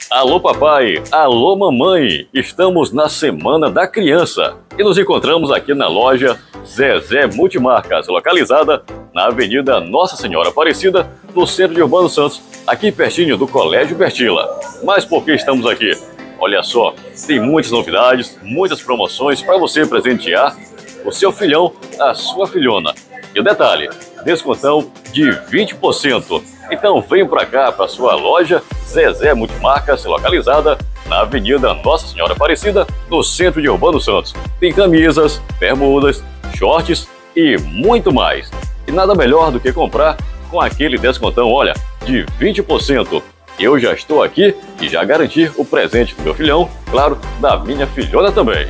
Alô papai, alô mamãe, estamos na Semana da Criança e nos encontramos aqui na loja Zezé Multimarcas, localizada na Avenida Nossa Senhora Aparecida, no centro de Urbano Santos, aqui pertinho do Colégio Bertila. Mas por que estamos aqui? Olha só, tem muitas novidades, muitas promoções para você presentear o seu filhão, a sua filhona. E o detalhe, descontão de 20%. Então vem para cá, para sua loja Zezé Multimarcas, localizada na Avenida Nossa Senhora Aparecida, no centro de Urbano Santos. Tem camisas, bermudas, shorts e muito mais. E nada melhor do que comprar com aquele descontão, olha, de 20%. Eu já estou aqui e já garanti o presente do meu filhão, claro, da minha filhona também.